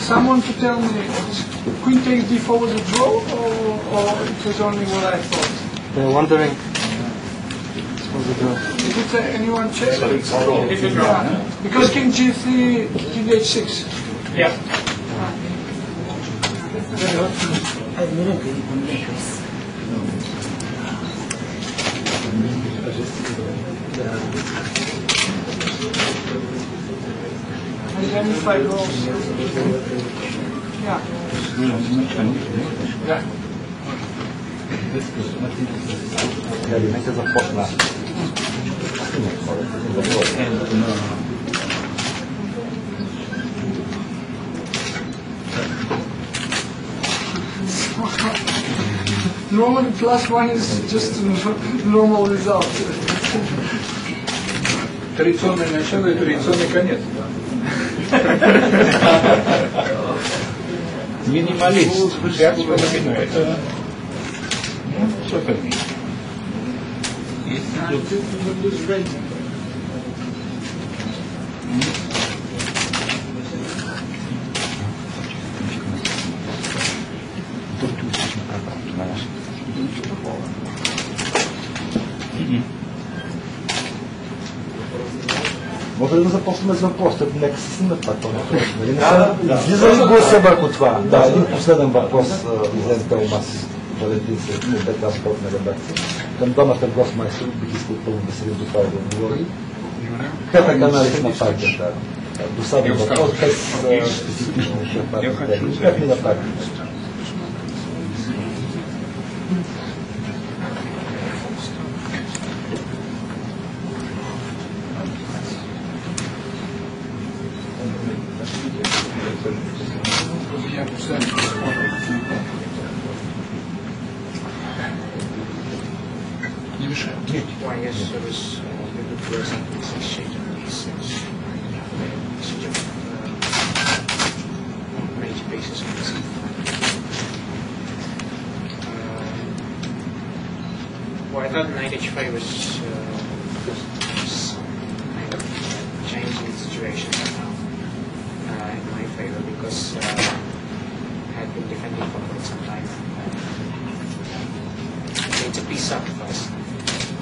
Someone to tell me, Queen takes d4 was a draw, or it was only what I thought? They're wondering. It was a draw. Did it anyone check? It's a draw. Because King g3, King h6. Yeah. And then if I go, yeah. Нека започна. Normally +1 is just a normal result. Традиционное начало и традиционный конец. Минималист. Это супер. Може да започнем с въпрос, нека се снима това. Излиза ли гласа върху това? Да, един последен въпрос излезе Телмас Валентин Сергин от БТА спортна редакция. Към двамата гостмайстори бих искал пълно да се ви доставя да отговори. Какъв е анализ на партията? Досаден въпрос, без специфични партии. Как ми направи? Well, I thought knight h5 was kind of changing the situation somehow in my favor because I had been defending for quite some time. It's a piece sacrifice,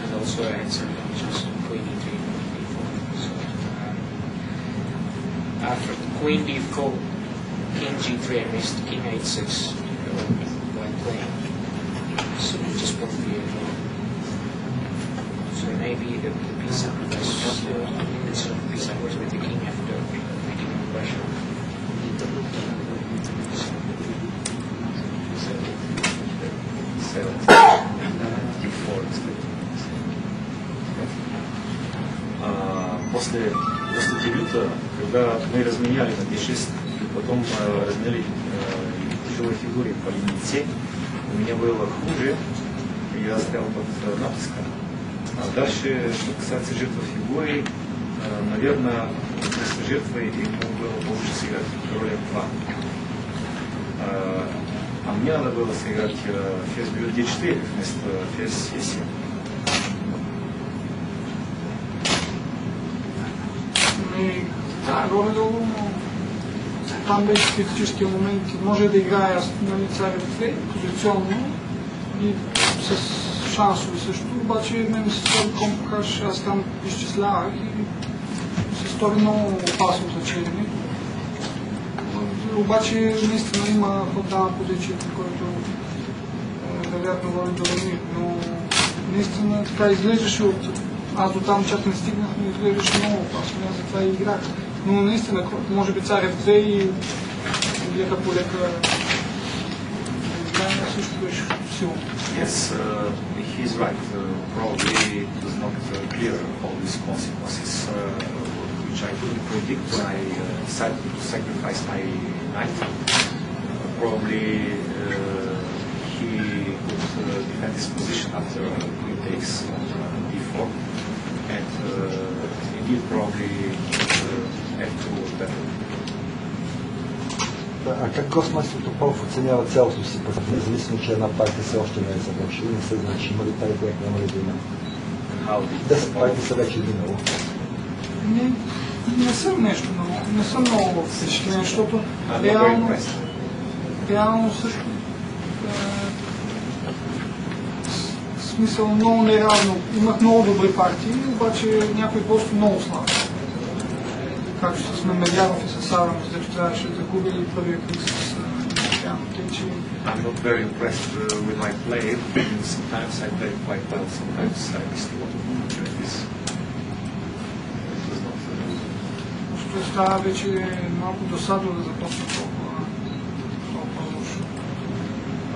and also I had some options queen e3, d4. So after queen d4, king g3, I missed king h6 while playing. So it just won't be able. So maybe the piece sacrifice instead of piece sacrifice with the king after making no pressure. После дебюта, когда мы разменяли на d6 и потом разменяли тяжелые фигуры по линии c, у меня было хуже, и я стоял под натиском. А дальше, что касается жертвы фигуры, наверное, вместо жертвы ему было лучше сыграть король f2. А мне надо было сыграть ферзь берет d4 вместо ферзь e7. Да, горе-долу, там беше критическия момент. Може да играя царя в позиционно и с шансове също, обаче мен се стори компокаш, аз там изчислявах и се стори много опасно за черни. Обаче наистина има хода на позицията, който вероятно води до лъни, но наистина така изглеждаше от... Аз до там чак не стигнах, но изглеждаше много опасно, аз затова и играх. Но наистина, може би царя в 2 и лека по лека играние също беше силно. Yes, he's right. Probably it was not clear all these consequences, which I couldn't predict when I decided to sacrifice my knight. Probably he could defend his position after queen takes d4, and indeed probably f2 was better. А как гостмайстор Топалов оценява цялостно си път, независимо, че една партия все още не е завършила, не се знае, че има ли тайбрек, няма ли да има? how did 10 партии са вече минало. Не съм нещо много, не съм много впечатлен, защото I'm not very реално, impressed. реално също в смисъл много неравно. Имах много добри партии, обаче някои просто много слаби. Както с Мемедяров и с Арамс, дето трябваше да губи и първия кръг с Тян. I'm not very impressed with my play. Sometimes I play quite well, sometimes I missed a lot of opportunities. It was not, Просто става вече малко досадно да започне толкова лошо.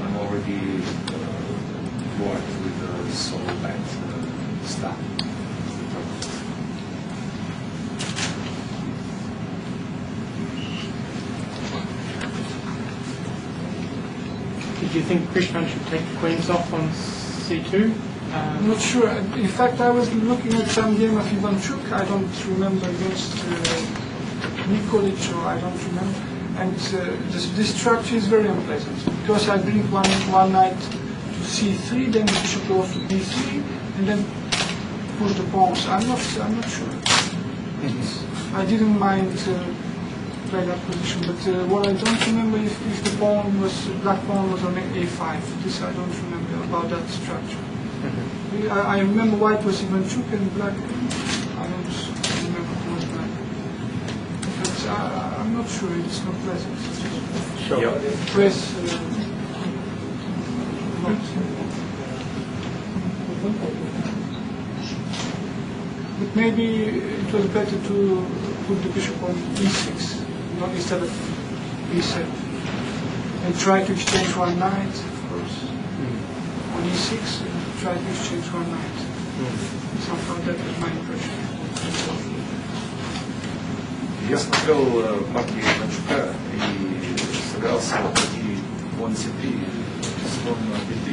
I'm already bored with the so bad stuff. Did you think Krishnan should take the queens off on c2? I'm not sure. In fact, I was looking at some game of Ivanchuk. I don't remember against Nikolic, or I don't remember. And this structure is very unpleasant because I bring one knight to c3, then the bishop goes to b3, and then push the pawns. I'm not sure. I didn't mind play that position, but what I don't remember if the pawn was black pawn was on a5. This I don't remember about that structure. I remember white was Ivanchuk and black. I don't remember who was black. But I'm not sure. It's not pleasant. Sure. Press. Not. But maybe it was better to put the bishop on e6, not instead of e7, and try to exchange one knight, of course, on e6. Try to exchange one knight. Somehow that was my impression. Я смотрел партии Иванчука и сыграл с партии Вон C3, слон B3,